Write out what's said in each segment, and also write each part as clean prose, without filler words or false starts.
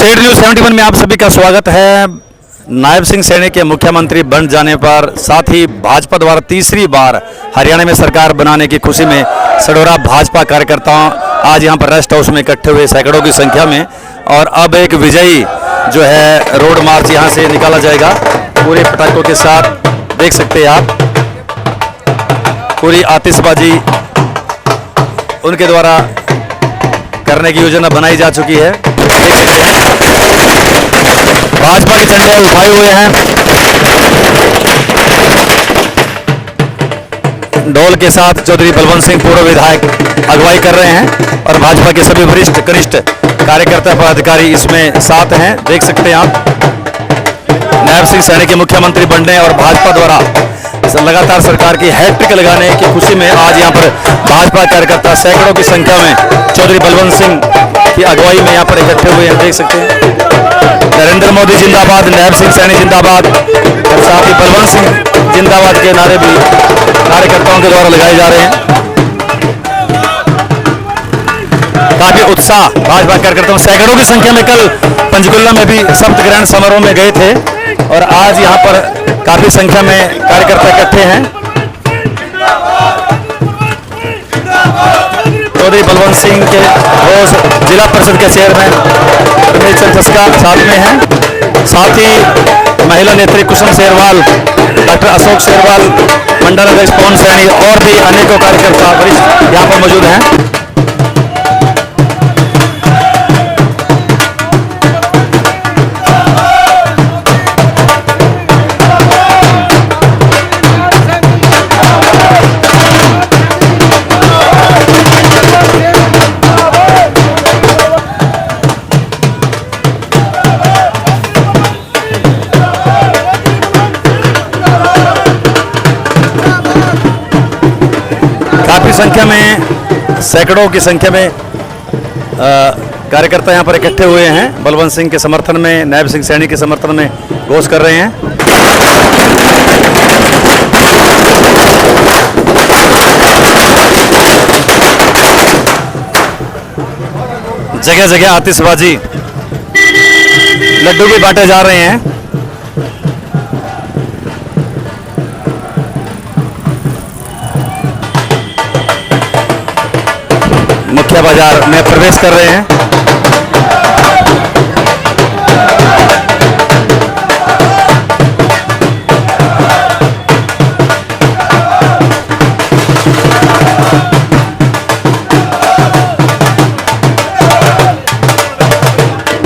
Paid news 71 में आप सभी का स्वागत है। नायब सिंह सैनी के मुख्यमंत्री बन जाने पर साथ ही भाजपा द्वारा तीसरी बार हरियाणा में सरकार बनाने की खुशी में सडोरा भाजपा कार्यकर्ताओं आज यहां पर रेस्ट हाउस में इकट्ठे हुए सैकड़ों की संख्या में, और अब एक विजयी जो है रोड मार्च यहां से निकाला जाएगा पूरे पटाखों के साथ। देख सकते हैं आप, पूरी आतिशबाजी उनके द्वारा करने की योजना बनाई जा चुकी है। भाजपा के झंडे उठाए हुए हैं, ढोल के साथ चौधरी बलवंत सिंह पूर्व विधायक अगुवाई कर रहे हैं और भाजपा के सभी वरिष्ठ कनिष्ठ कार्यकर्ता पदाधिकारी इसमें साथ हैं। देख सकते हैं आप, नायब सिंह सैनी के मुख्यमंत्री बनने और भाजपा द्वारा लगातार सरकार की हैट्रिक लगाने की खुशी में आज यहां पर भाजपा कार्यकर्ता सैकड़ों की संख्या में चौधरी बलवंत सिंह की अगुवाई में यहां पर इकट्ठे हुए हैं। देख सकते हैं, नरेंद्र मोदी जिंदाबाद, नायब सिंह सैनी जिंदाबाद और साथ ही बलवंत सिंह जिंदाबाद के नारे भी कार्यकर्ताओं के द्वारा लगाए जा रहे हैं। काफी उत्साह भाजपा कार्यकर्ताओं, सैकड़ों की संख्या में कल पंचकुला में भी शपथ ग्रहण समारोह में गए थे और आज यहां पर काफी संख्या में कार्यकर्ता इकट्ठे हैं। चौधरी बलवंत सिंह के घोष जिला परिषद के चेयरमैन रमेश चंद चस्का साथ में हैं, साथ ही महिला नेत्री कुसुम शेरवाल, डॉक्टर अशोक शेरवाल, मंडल अध्यक्ष पवन सैनी और भी अनेकों कार्यकर्ता वरिष्ठ यहाँ पर मौजूद हैं। काफी संख्या में, सैकड़ों की संख्या में कार्यकर्ता यहां पर इकट्ठे हुए हैं। बलवंत सिंह के समर्थन में, नायब सिंह सैनी के समर्थन में घोष कर रहे हैं। जगह जगह आतिशबाजी, लड्डू भी बांटे जा रहे हैं। मुख्य बाजार में प्रवेश कर रहे हैं।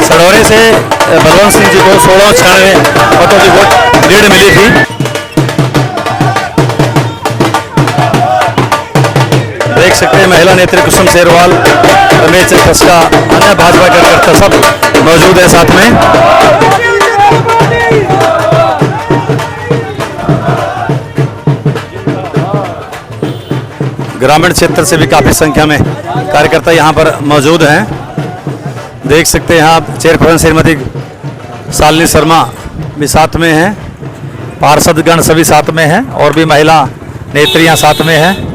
सडोरे से बलवंत सिंह जी को 1696 मतों की वोट लीड मिली थी। देख सकते हैं, महिला नेत्री कुसुम शेरवाल, रमेश चंद चस्का, अन्य भाजपा कार्यकर्ता सब मौजूद है साथ में। ग्रामीण क्षेत्र से भी काफी संख्या में कार्यकर्ता यहां पर मौजूद हैं। देख सकते हैं आप, चेयरपर्सन श्रीमती शालिनी शर्मा भी साथ में हैं, पार्षदगण सभी साथ में हैं और भी महिला नेत्रियां साथ में हैं।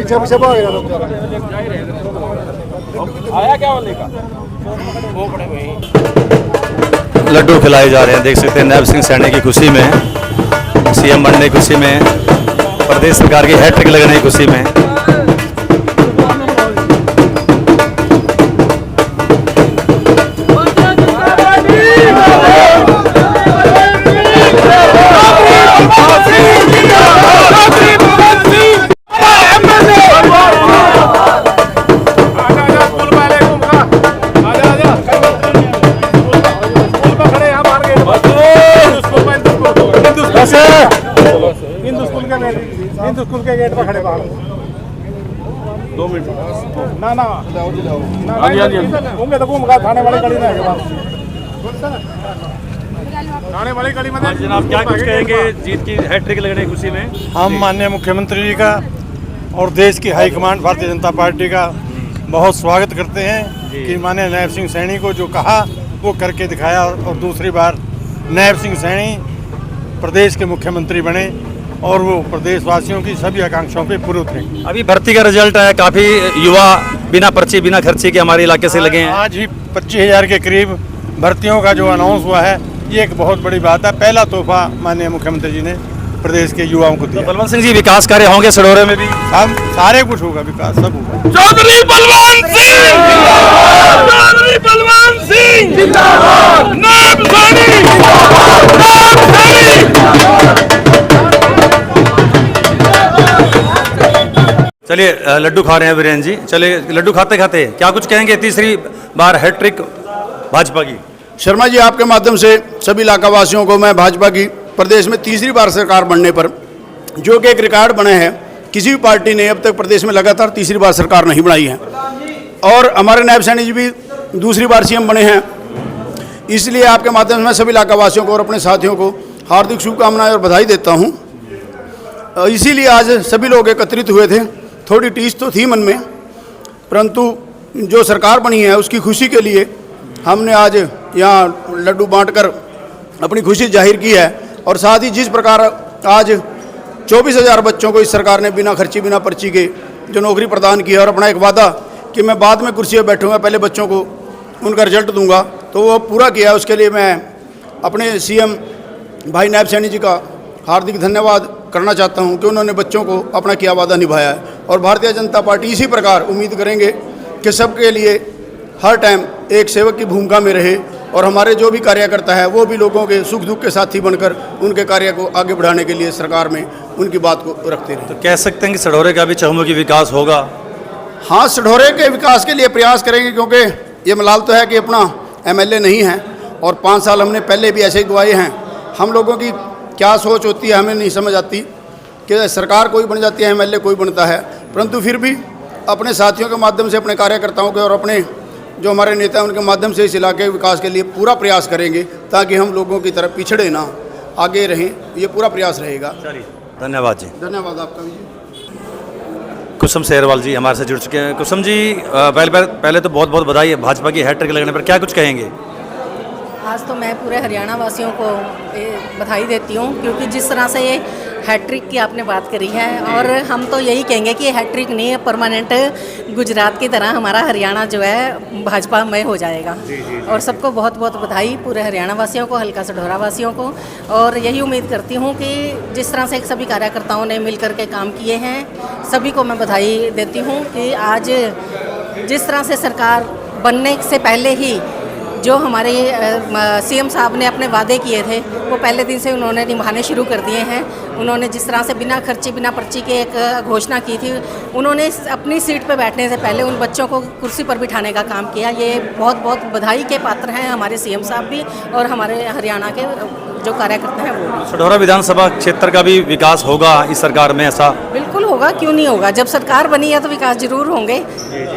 पीछे पीछे भागेगा लोग जरा। आया क्या वाले का वो बड़े भाई लड्डू खिलाए जा रहे हैं, देख सकते हैं नैब सिंह सैनी की खुशी में, सीएम बनने की खुशी में, प्रदेश सरकार की हैट्रिक लगने की खुशी में। हिंदू स्कूल के गेट पर खड़े बाहर 2 मिनट ना ना होंगे तो घूम का थाने वाली गली में थाने वाली गली में। जनाब क्या कुछ कहेंगे जीत की हैट्रिक लगने की खुशी में? हम माननीय मुख्यमंत्री जी का और देश की हाईकमान भारतीय जनता पार्टी का बहुत स्वागत करते हैं कि माननीय नैब सिंह सैनी को जो कहा वो करके दिखाया और दूसरी बार नैब सिंह सैनी प्रदेश के मुख्यमंत्री बने और वो प्रदेशवासियों की सभी आकांक्षाओं पे पूरे उतरे। अभी भर्ती का रिजल्ट आया, काफी युवा बिना पर्ची बिना खर्चे के हमारे इलाके से लगे हैं। आज ही 25,000 के करीब भर्तियों का जो अनाउंस हुआ है ये एक बहुत बड़ी बात है। पहला तोहफा माननीय मुख्यमंत्री जी ने प्रदेश के युवाओं को दिया। तो बलवंत सिंह जी विकास कार्य होंगे सडोरे में भी? हम सारे कुछ होगा, विकास सब होगा। चौधरी बलवंत सिंह जिंदाबाद, चौधरी बलवंत सिंह जिंदाबाद, नैब सैनी जिंदाबाद, नैब सैनी। चलिए लड्डू खा रहे हैं वीरेंद्र जी, चलिए लड्डू खाते खाते क्या कुछ कहेंगे तीसरी बार हैट्रिक भाजपा की? शर्मा जी, आपके माध्यम से सभी इलाका वासियों को मैं भाजपा की प्रदेश में तीसरी बार सरकार बनने पर जो कि एक रिकॉर्ड बने हैं, किसी भी पार्टी ने अब तक प्रदेश में लगातार तीसरी बार सरकार नहीं बनाई है और हमारे नैब सैनी जी भी दूसरी बार सीएम बने हैं। इसलिए आपके माध्यम से मैं सभी इलाका वासियों को और अपने साथियों को हार्दिक शुभकामनाएं और बधाई देता हूँ। इसीलिए आज सभी लोग एकत्रित हुए थे। थोड़ी टीस तो थी मन में, परंतु जो सरकार बनी है उसकी खुशी के लिए हमने आज यहाँ लड्डू बांटकर अपनी खुशी जाहिर की है। और साथ ही जिस प्रकार आज 24,000 बच्चों को इस सरकार ने बिना खर्ची बिना पर्ची के जो नौकरी प्रदान की है और अपना एक वादा कि मैं बाद में कुर्सी पर बैठूंगा, पहले बच्चों को उनका रिजल्ट दूंगा, तो वो पूरा किया। उसके लिए मैं अपने सीएम भाई नैब सैनी जी का हार्दिक धन्यवाद करना चाहता हूं कि उन्होंने बच्चों को अपना किया वादा निभाया है। और भारतीय जनता पार्टी इसी प्रकार उम्मीद करेंगे कि सबके लिए हर टाइम एक सेवक की भूमिका में रहे और हमारे जो भी कार्यकर्ता है वो भी लोगों के सुख दुख के साथी बनकर उनके कार्य को आगे बढ़ाने के लिए सरकार में उनकी बात को रखते रहे। तो कह सकते हैं कि सडोरे का भी चहुमुखी विकास होगा? हाँ, सडोरे के विकास के लिए प्रयास करेंगे, क्योंकि ये मलाल तो है कि अपना एमएलए नहीं है और 5 साल हमने पहले भी ऐसे ही गवाए हैं। हम लोगों की क्या सोच होती है हमें नहीं समझ आती कि सरकार कोई बन जाती है, एमएलए कोई बनता है, परंतु फिर भी अपने साथियों के माध्यम से, अपने कार्यकर्ताओं के और अपने जो हमारे नेता हैं उनके माध्यम से इस इलाके के विकास के लिए पूरा प्रयास करेंगे ताकि हम लोगों की तरफ पिछड़े ना, आगे रहें। ये पूरा प्रयास रहेगा। धन्यवाद जी। धन्यवाद आपका भी। कुसुम शेरवाल जी हमारे से जुड़ चुके हैं। कुसुम जी, पहले तो बहुत बहुत बधाई है भाजपा की हैट्रिक लगने पर, क्या कुछ कहेंगे? आज तो मैं पूरे हरियाणा वासियों को बधाई देती हूँ, क्योंकि जिस तरह से ये हैट्रिक की आपने बात करी है, और हम तो यही कहेंगे कि हैट्रिक नहीं है, परमानेंट गुजरात की तरह हमारा हरियाणा जो है भाजपा में हो जाएगा। और सबको बहुत बहुत बधाई, पूरे हरियाणा वासियों को, हल्का सडोरा वासियों को। और यही उम्मीद करती हूँ कि जिस तरह से सभी कार्यकर्ताओं ने मिल कर के काम किए हैं, सभी को मैं बधाई देती हूँ कि आज जिस तरह से सरकार बनने से पहले ही जो हमारे सीएम साहब ने अपने वादे किए थे वो पहले दिन से उन्होंने निभाने शुरू कर दिए हैं। उन्होंने जिस तरह से बिना खर्चे बिना पर्ची के एक घोषणा की थी, उन्होंने अपनी सीट पर बैठने से पहले उन बच्चों को कुर्सी पर बिठाने का काम किया। ये बहुत बहुत बधाई के पात्र हैं हमारे सीएम साहब भी और हमारे हरियाणा के जो कार्यकर्ता हैं वो भी। सडोरा विधानसभा क्षेत्र का भी विकास होगा इस सरकार में? ऐसा बिल्कुल होगा, क्यों नहीं होगा। जब सरकार बनी है तो विकास जरूर होंगे।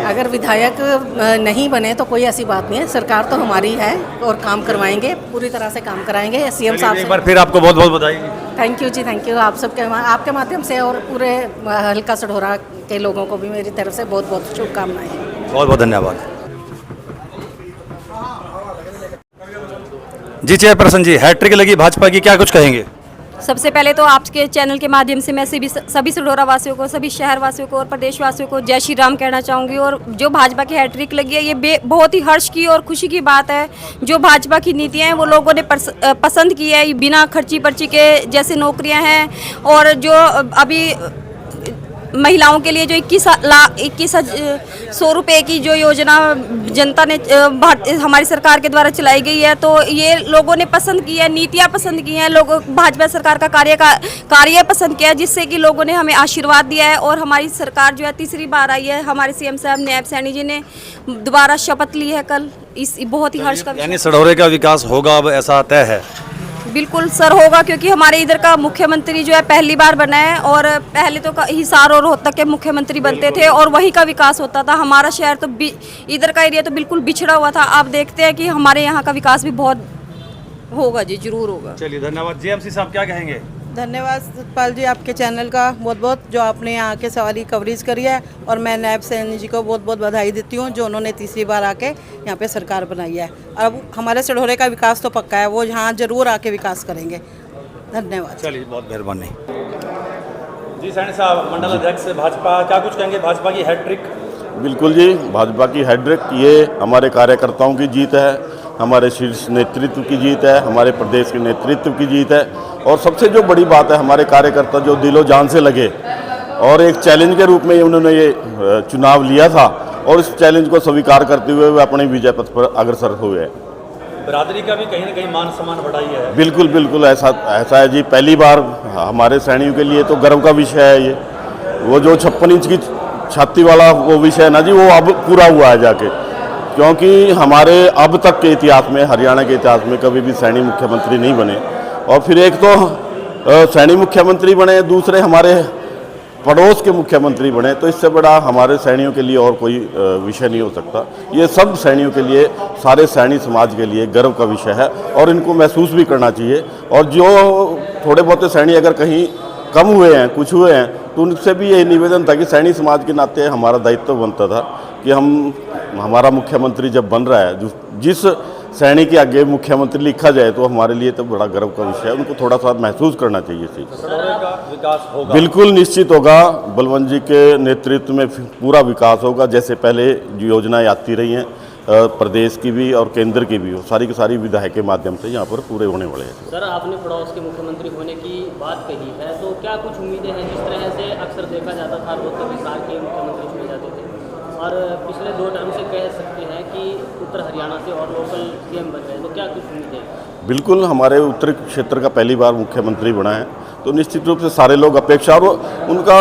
अगर विधायक नहीं बने तो कोई ऐसी बात नहीं है। सरकार तो हमारी है और काम करवाएंगे, पूरी तरह से काम कराएंगे सीएम साहब से। एक बार फिर आपको बहुत बहुत बधाई। Thank you ji, thank you. आप सबके आपके माध्यम से और पूरे हल्का सडोरा के लोगों को भी मेरी तरफ से बहुत बहुत शुभकामनाएं। बहुत बहुत धन्यवाद जी। चेयरपर्सन जी, हैट्रिक लगी भाजपा की, क्या कुछ कहेंगे? सबसे पहले तो आपके चैनल के माध्यम से मैं सभी सढौरा वासियों को, सभी शहर वासियों को और प्रदेश वासियों को जय श्री राम कहना चाहूँगी। और जो भाजपा की हैट्रिक लगी है ये बहुत ही हर्ष की और खुशी की बात है। जो भाजपा की नीतियाँ हैं वो लोगों ने पसंद की है। बिना खर्ची पर्ची के जैसे नौकरियाँ हैं, और जो अभी महिलाओं के लिए जो 21,100 रुपये की जो योजना जनता ने हमारी सरकार के द्वारा चलाई गई है, तो ये लोगों ने पसंद की है, नीतियाँ पसंद की हैं, लोगों भाजपा सरकार का कार्य पसंद किया है, जिससे कि लोगों ने हमें आशीर्वाद दिया है। और हमारी सरकार जो है तीसरी बार आई है। हमारे सीएम साहब नायब सैनी जी ने दोबारा शपथ ली है कल। इस बहुत ही हर्ष का, यानी सढौरे का विकास होगा, अब ऐसा तय है? बिल्कुल सर होगा, क्योंकि हमारे इधर का मुख्यमंत्री जो है पहली बार बना है। और पहले तो हिसार और रोहतक के मुख्यमंत्री बनते थे और वहीं का विकास होता था। हमारा शहर तो इधर का एरिया तो बिल्कुल बिछड़ा हुआ था। आप देखते हैं कि हमारे यहाँ का विकास भी बहुत होगा जी, जरूर होगा। चलिए धन्यवाद। जेएमसी साहब क्या कहेंगे? धन्यवाद सतपाल जी, आपके चैनल का बहुत बहुत, जो आपने यहाँ के सवारी कवरेज करी है। और मैं नायब सैनी जी को बहुत बहुत बधाई देती हूँ, जो उन्होंने तीसरी बार आके यहाँ पे सरकार बनाई है। अब हमारे सढौरे का विकास तो पक्का है, वो यहाँ जरूर आके विकास करेंगे। धन्यवाद। चलिए बहुत मेहरबानी। जी सैनी साहब, मंडल अध्यक्ष भाजपा, क्या कुछ कहेंगे भाजपा की हैट्रिक? बिल्कुल जी, भाजपा की हैट्रिक ये हमारे कार्यकर्ताओं की जीत है, हमारे शीर्ष नेतृत्व की जीत है, हमारे प्रदेश के नेतृत्व की जीत है। और सबसे जो बड़ी बात है, हमारे कार्यकर्ता जो दिलो जान से लगे और एक चैलेंज के रूप में उन्होंने ये चुनाव लिया था, और इस चैलेंज को स्वीकार करते हुए वे अपने विजय पथ पर अग्रसर हुए। बिरादरी का भी कहीं ना कहीं मान सम्मान बढ़ाई है। बिल्कुल बिल्कुल ऐसा है जी। पहली बार हमारे सैनिकों के लिए तो गर्व का विषय है ये। वो जो 56 इंच की छाती वाला वो विषय है ना जी, वो अब पूरा हुआ है जाके। क्योंकि हमारे अब तक के इतिहास में, हरियाणा के इतिहास में कभी भी सैनिक मुख्यमंत्री नहीं बने। और फिर एक तो सैनिक मुख्यमंत्री बने, दूसरे हमारे पड़ोस के मुख्यमंत्री बने, तो इससे बड़ा हमारे सैनिकों के लिए और कोई विषय नहीं हो सकता। ये सब सैनिकों के लिए, सारे सैनिक समाज के लिए गर्व का विषय है और इनको महसूस भी करना चाहिए। और जो थोड़े बहुत सैनिक अगर कहीं कम हुए हैं, कुछ हुए हैं, तो उनसे भी ये निवेदन था कि सैनिक समाज के नाते हमारा दायित्व बनता था कि हमारा मुख्यमंत्री जब बन रहा है, जिस सैनिक के आगे मुख्यमंत्री लिखा जाए, तो हमारे लिए तो बड़ा गर्व का विषय है। उनको थोड़ा सा महसूस करना चाहिए इस चीज़। विकास होगा, बिल्कुल निश्चित होगा। बलवंत जी के नेतृत्व में पूरा विकास होगा। जैसे पहले योजनाएं आती रही हैं, प्रदेश की भी और केंद्र की भी, सारी की सारी विधायक के माध्यम से यहाँ पर पूरे होने वाले हैं। सर, आपने पड़ोस के मुख्यमंत्री होने की बात कही है, तो क्या कुछ उम्मीदें हैं? जिस तरह से अक्सर देखा जाता था, रोहतक हिसार के मुख्यमंत्री चुने जाते थे, और पिछले 2 टर्म से कह सकते हैं कि उत्तर हरियाणा से और लोकल सीएम बन रहे हैं, तो क्या कुछ उम्मीदें हैं? बिल्कुल, हमारे उत्तर क्षेत्र का पहली बार मुख्यमंत्री बना है, तो निश्चित रूप से सारे लोग अपेक्षा, और उनका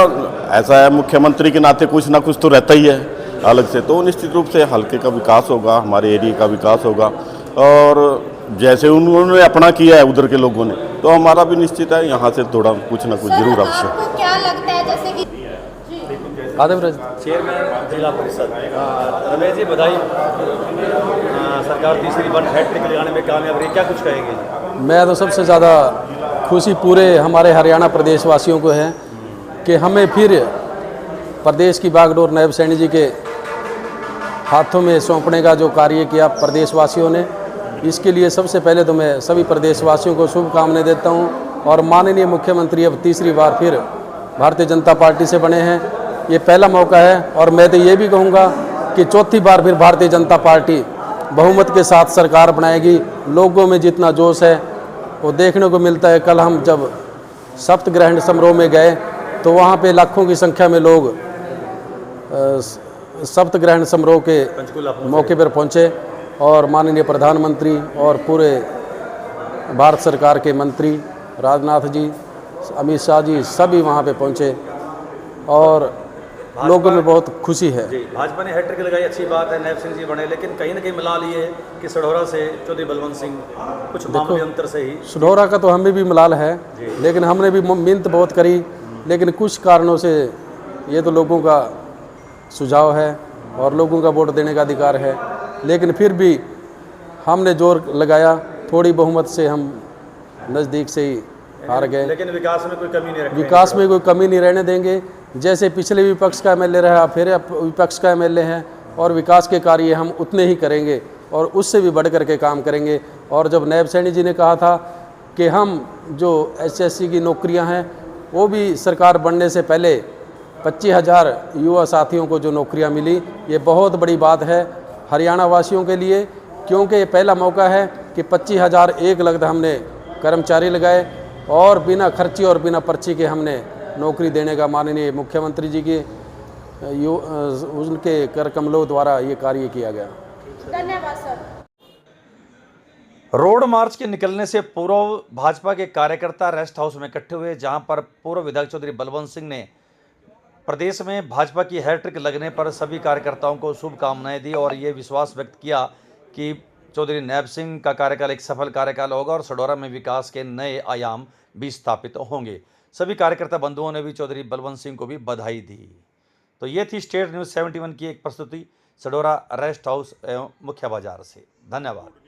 ऐसा है मुख्यमंत्री के नाते कुछ ना कुछ तो रहता ही है अलग से। तो निश्चित रूप से हल्के का विकास होगा, हमारे एरिया का विकास होगा। और जैसे उन्होंने अपना किया है उधर के लोगों ने, तो हमारा भी निश्चित है यहाँ से थोड़ा कुछ ना कुछ जरूर अवश्य। आपको क्या लगता है, जैसे कि चेयरमैन जिला परिषद रमेश जी, बधाई। सरकार तीसरी बार हैट्रिक लगाने में कामयाब रही, क्या कुछ कहेंगे? मैं तो सबसे ज़्यादा खुशी पूरे हमारे हरियाणा प्रदेश वासियों को है कि हमें फिर प्रदेश की बागडोर नायब सैनी जी के हाथों में सौंपने का जो कार्य किया प्रदेशवासियों ने, इसके लिए सबसे पहले तो मैं सभी प्रदेशवासियों को शुभकामनाएं देता हूं। और माननीय मुख्यमंत्री अब तीसरी बार फिर भारतीय जनता पार्टी से बने हैं, ये पहला मौका है। और मैं तो ये भी कहूँगा कि चौथी बार फिर भारतीय जनता पार्टी बहुमत के साथ सरकार बनाएगी। लोगों में जितना जोश है वो देखने को मिलता है। कल हम जब सप्तग्रहण समारोह में गए तो वहाँ पे लाखों की संख्या में लोग सप्तग्रहण समारोह के मौके पर पहुँचे, और माननीय प्रधानमंत्री और पूरे भारत सरकार के मंत्री राजनाथ जी, अमित शाह जी सभी वहाँ पे पहुँचे, और लोगों में बहुत खुशी है। जी, भाजपा ने हैट्रिक लगाई, अच्छी बात है, नायब सिंह जी बने, लेकिन कहीं ना कहीं मलाल ये है कि सढौरा से चौधरी बलवंत सिंह कुछ मामूली अंतर से ही। सढौरा का तो हमें भी मलाल है, लेकिन हमने भी मिन्नत बहुत करी, लेकिन कुछ कारणों से ये तो लोगों का सुझाव है और लोगों का वोट देने का अधिकार है, लेकिन फिर भी हमने जोर लगाया, थोड़ी बहुमत से हम नज़दीक से ही हार गए। लेकिन विकास में कोई कमी नहीं रखेंगे। विकास में कोई कमी नहीं रहने देंगे। जैसे पिछले विपक्ष का एमएलए रहा, फिर विपक्ष का एमएलए है, और विकास के कार्य हम उतने ही करेंगे और उससे भी बढ़ करके काम करेंगे। और जब नायब सैनी जी ने कहा था कि हम जो एसएससी की नौकरियां हैं वो भी सरकार बनने से पहले 25,000 युवा साथियों को जो नौकरियां मिली, ये बहुत बड़ी बात है हरियाणा वासियों के लिए, क्योंकि ये पहला मौका है कि 25,000 एक लगता हमने कर्मचारी लगाए और बिना खर्ची और बिना पर्ची के हमने नौकरी देने का माननीय मुख्यमंत्री जी के उनके कर कमलों द्वारा ये कार्य किया गया। धन्यवाद सर। रोड मार्च के निकलने से पूर्व भाजपा के कार्यकर्ता रेस्ट हाउस में इकट्ठे हुए, जहां पर पूर्व विधायक चौधरी बलवंत सिंह ने प्रदेश में भाजपा की हैट्रिक लगने पर सभी कार्यकर्ताओं को शुभकामनाएं दी और ये विश्वास व्यक्त किया कि चौधरी नैब सिंह का कार्यकाल एक सफल कार्यकाल होगा और सडौरा में विकास के नए आयाम भी स्थापित होंगे। सभी कार्यकर्ता बंधुओं ने भी चौधरी बलवंत सिंह को भी बधाई दी। तो ये थी स्टेट न्यूज़ 71 की एक प्रस्तुति सडौरा रेस्ट हाउस एवं मुख्य बाजार से। धन्यवाद।